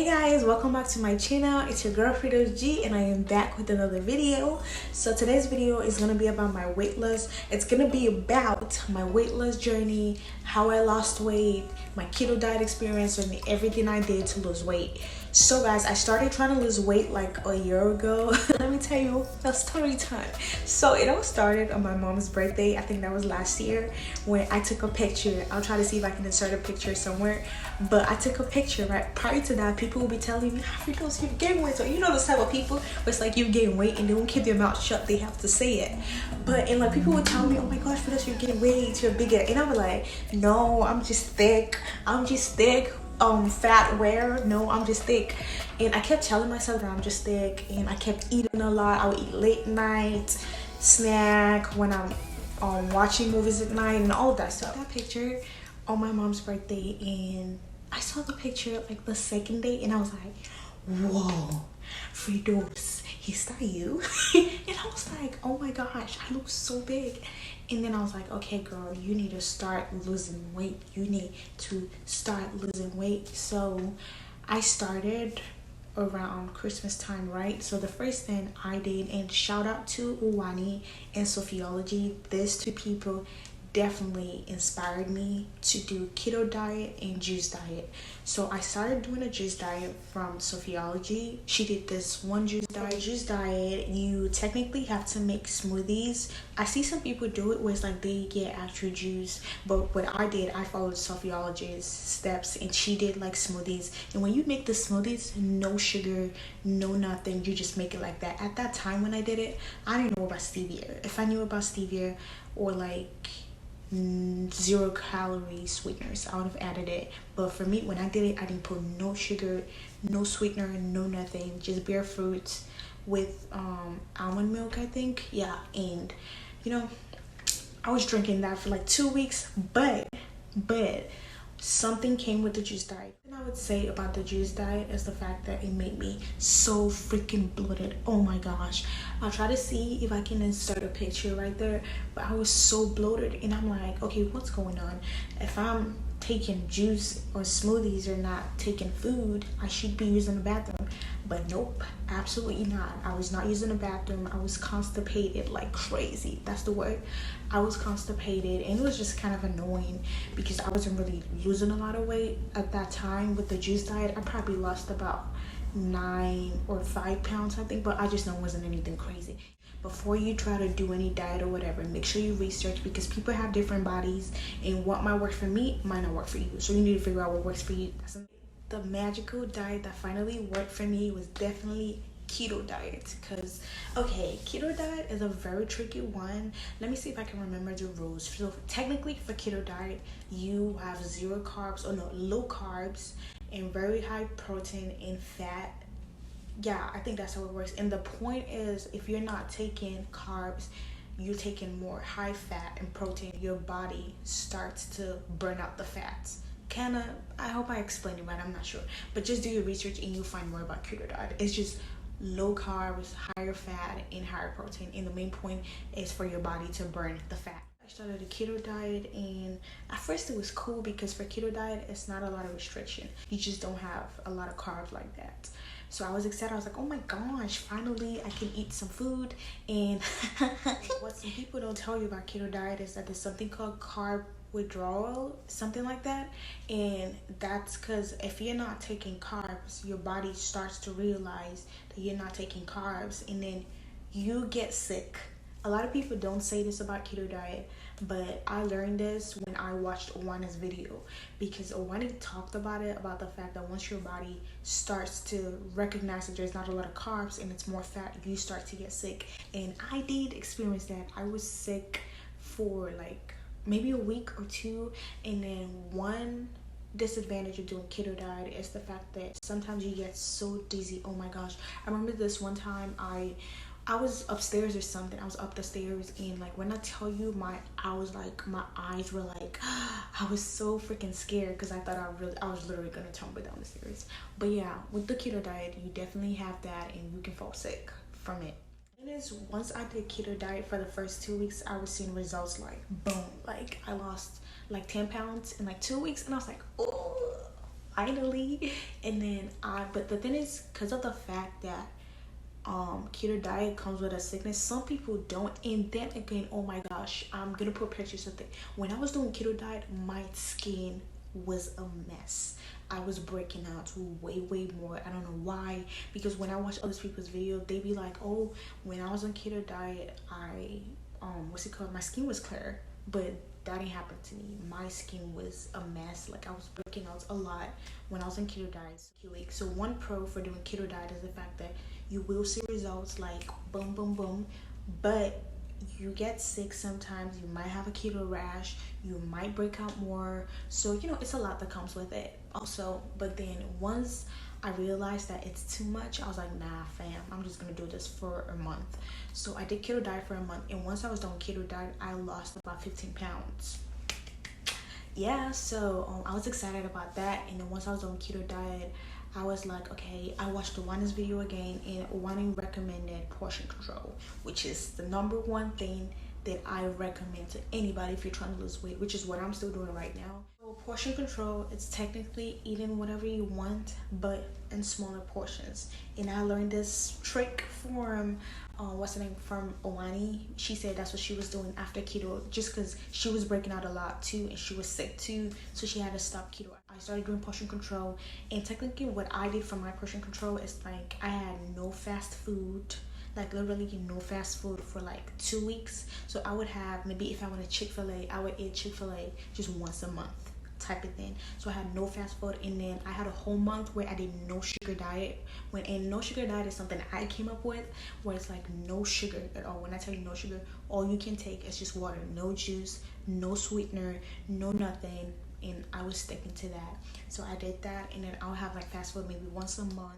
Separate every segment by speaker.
Speaker 1: Hey guys, welcome back to my channel. It's your girl Fredousg and I am back with another video. So today's video is going to be about my weight loss. It's going to be about my weight loss journey, how I lost weight, my keto diet experience, and everything I did to lose weight. So guys, I started trying to lose weight like a year ago. Let me tell you a story time. So it all started on my mom's birthday. I think that was last year when I took a picture. I'll try to see if I can insert a picture somewhere. But I took a picture, right? Prior to that, people will be telling me, Fredousg, you've gained weight. So you know the type of people where it's like you've gained weight and they won't keep their mouth shut. They have to say it. And like people would tell me, oh my gosh, Fredousg, you're getting weight, you're bigger. And I was like, no, I'm just thick. Fat where? No, I'm just thick. And I kept telling myself that I'm just thick, and I kept eating a lot. I would eat late night, snack when I'm watching movies at night and all of that stuff. That picture on my mom's birthday, and I saw the picture like the second day, and I was like, whoa, Fredous, is that you? And I was like, oh my gosh, I look so big. And then I was like, okay girl, you need to start losing weight. You need to start losing weight. So I started around Christmas time, right? So the first thing I did, and shout out to Uwani and Sophiology, these two people definitely inspired me to do keto diet and juice diet. So I started doing a juice diet from Sophiology. She did this one juice diet. You technically have to make smoothies. I see some people do it where it's like they get actual juice, but what I did, I followed Sophiology's steps, and she did like smoothies. And when you make the smoothies, no sugar, no nothing, you just make it like that. At that time when I did it, I didn't know about stevia. If I knew about stevia or like 0 calorie sweeteners, I would have added it. But for me, when I did it, I didn't put no sugar, no sweetener, no nothing, just bare fruits with almond milk, I think. Yeah, and you know, I was drinking that for like 2 weeks, but something came with the juice diet. And I would say about the juice diet is the fact that it made me so freaking bloated. Oh my gosh. I'll try to see if I can insert a picture right there, but I was so bloated, and I'm like, okay, what's going on? If I'm taking juice or smoothies or not taking food, I should be using the bathroom. But nope, absolutely not. I was not using the bathroom. I was constipated like crazy. That's the word. I was constipated, and it was just kind of annoying because I wasn't really losing a lot of weight at that time. With the juice diet, I probably lost about 9 or 5 pounds, I think, but I just know it wasn't anything crazy. Before you try to do any diet or whatever, make sure you research, because people have different bodies, and what might work for me might not work for you. So you need to figure out what works for you. The magical diet that finally worked for me was definitely keto diet. Because okay, keto diet is a very tricky one. Let me see if I can remember the rules. So technically for keto diet, you have 0 carbs, or no, low carbs, and very high protein and fat. Yeah, I think that's how it works. And the point is, if you're not taking carbs, you're taking more high fat and protein, your body starts to burn out the fats. I hope I explained it right, I'm not sure. But just do your research and you'll find more about keto diet. It's just low carbs, higher fat, and higher protein. And the main point is for your body to burn the fat. I started a keto diet, and at first it was cool because for keto diet, it's not a lot of restriction. You just don't have a lot of carbs like that. So I was excited. I was like, oh my gosh, finally I can eat some food. And what some people don't tell you about keto diet is that there's something called carb withdrawal, something like that. And that's because if you're not taking carbs, your body starts to realize that you're not taking carbs, and then you get sick. A lot of people don't say this about keto diet, but I learned this when I watched Owana's video, because Owana talked about it, about the fact that once your body starts to recognize that there's not a lot of carbs and it's more fat, you start to get sick. And I did experience that. I was sick for like maybe a week or 2, and then one disadvantage of doing keto diet is the fact that sometimes you get so dizzy. Oh my gosh, I remember this one time I was upstairs or something. I was up the stairs, and like when I tell you, my eyes were like, I was so freaking scared because I thought I was literally gonna tumble down the stairs. But yeah, with the keto diet, you definitely have that, and you can fall sick from it. It is, once I did keto diet for the first 2 weeks, I was seeing results like boom. Like I lost like 10 pounds in like 2 weeks, and I was like, oh, finally. And then but the thing is, because of the fact that keto diet comes with a sickness, some people don't. And then again, oh my gosh, I'm gonna put pictures of it. When I was doing keto diet, my skin was a mess. I was breaking out way more. I don't know why, because when I watch other people's video, they be like, oh, when I was on keto diet, I what's it called, my skin was clear. But that didn't happen to me. My skin was a mess. Like, I was breaking out a lot when I was on keto diet. So one pro for doing keto diet is the fact that you will see results like boom boom boom, but you get sick sometimes. You might have a keto rash, you might break out more. So it's a lot that comes with it also. But then once I realized that it's too much, I was like, nah fam, I'm just gonna do this for a month. So I did keto diet for a month, and once I was done keto diet, I lost about 15 pounds. Yeah, so I was excited about that. And then once I was on keto diet, I was like, okay, I watched the Wana's video again, and Wani recommended portion control, which is the number one thing that I recommend to anybody if you're trying to lose weight, which is what I'm still doing right now. So portion control, it's technically eating whatever you want, but in smaller portions. And I learned this trick from what's the name, from Owani. She said that's what she was doing after keto, just because she was breaking out a lot too, and she was sick too, so she had to stop keto. I started doing portion control, and technically what I did for my portion control is like I had no fast food, like literally no fast food for like 2 weeks. So I would have, maybe if I wanted Chick-fil-A, I would eat Chick-fil-A just once a month type of thing. So I had no fast food, and then I had a whole month where I did no sugar diet. And no sugar diet is something I came up with, where it's like no sugar at all. When I tell you no sugar, all you can take is just water, no juice, no sweetener, no nothing. And I was sticking to that. So I did that, and then I'll have like fast food maybe once a month.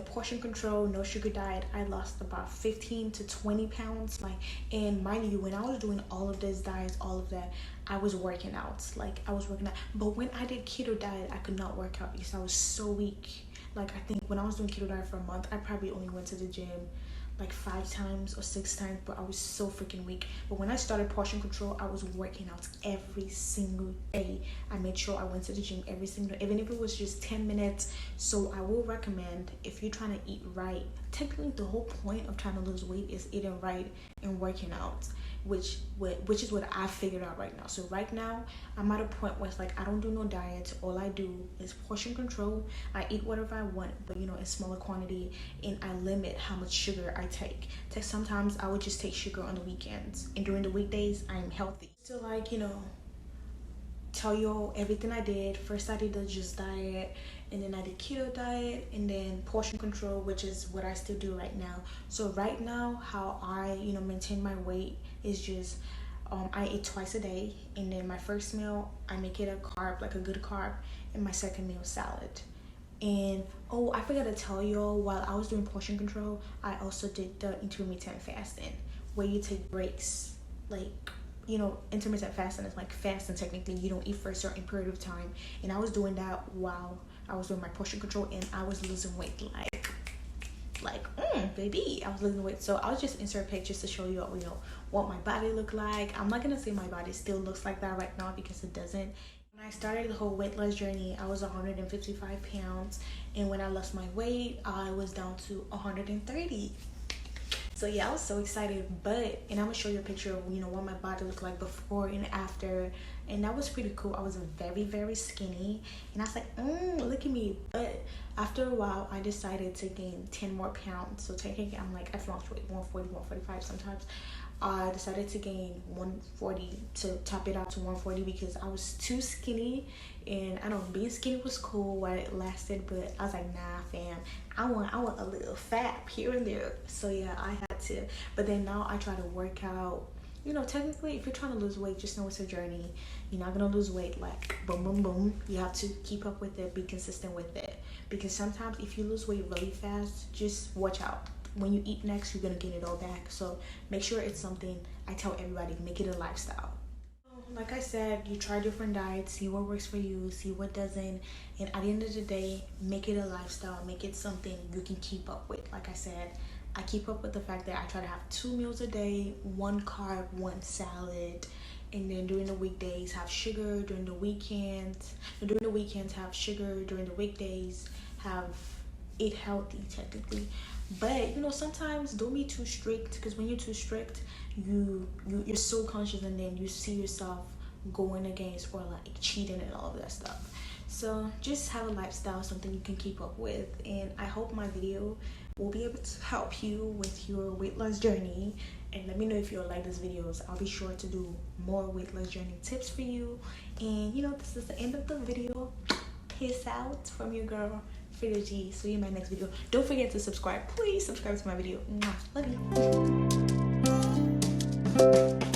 Speaker 1: Portion control, no sugar diet, I lost about 15 to 20 pounds. Like, and mind you, when I was doing all of these diets, all of that, I was working out. Like, I was working out. But when I did keto diet, I could not work out because I was so weak. Like, I think when I was doing keto diet for a month, I probably only went to the gym like 5 times or 6 times, but I was so freaking weak. But when I started portion control, I was working out every single day. I made sure I went to the gym every single day, even if it was just 10 minutes. So I will recommend, if you're trying to eat right, technically the whole point of trying to lose weight is eating right and working out, which is what I figured out right now. So right now I'm at a point where it's like I don't do no diet. All I do is portion control. I eat whatever I want, but in smaller quantity, and I limit how much sugar I take. Sometimes I would just take sugar on the weekends, and during the weekdays I'm healthy. So like, tell you everything I did. First I did the Just Diet, and then I did Keto Diet, and then portion control, which is what I still do right now. So right now, how I maintain my weight is just I eat twice a day, and then my first meal I make it a carb, like a good carb, and my second meal salad. And I forgot to tell y'all, while I was doing portion control, I also did the intermittent fasting, where you take breaks. Like, intermittent fasting is like fasting. Technically, you don't eat for a certain period of time, and I was doing that while I was doing my portion control, and I was losing weight baby, I was losing weight. So I'll just insert pictures to show you what my body looked like. I'm not gonna say my body still looks like that right now, because it doesn't. When I started the whole weight loss journey, I was 155 pounds, and when I lost my weight, I was down to 130. So yeah, I was so excited. And I'm gonna show you a picture of what my body looked like before and after, and that was pretty cool. I was very, very skinny, and I was like, look at me. But after a while, I decided to gain 10 more pounds. So technically, I fluctuate 140, 145 sometimes. I decided to gain 140 to top it out to 140, because I was too skinny. And I know being skinny was cool while it lasted, but I was like, nah fam, I want a little fat here and there. So yeah, I had to. But then now I try to work out. Technically, if you're trying to lose weight, just know it's a journey. You're not gonna lose weight like boom boom boom. You have to keep up with it, be consistent with it, because sometimes if you lose weight really fast, just watch out. When you eat next, you're gonna gain it all back. So make sure it's something, I tell everybody, make it a lifestyle. Like I said, you try different diets, see what works for you, see what doesn't, and at the end of the day, make it a lifestyle, make it something you can keep up with. Like I said, I keep up with the fact that I try to have 2 meals a day, 1 carb, 1 salad, and then during the weekdays have sugar, during the weekends have sugar, during the weekdays have eat healthy technically. But sometimes don't be too strict, because when you're too strict, you're so conscious, and then you see yourself going against or like cheating and all of that stuff. So just have a lifestyle, something you can keep up with. And I hope my video will be able to help you with your weight loss journey. And let me know if you like these videos. I'll be sure to do more weight loss journey tips for you. And this is the end of the video. Peace out from your girl Fredousg. See you in my next video. Don't forget to subscribe. Please subscribe to my video. Mwah. Love you.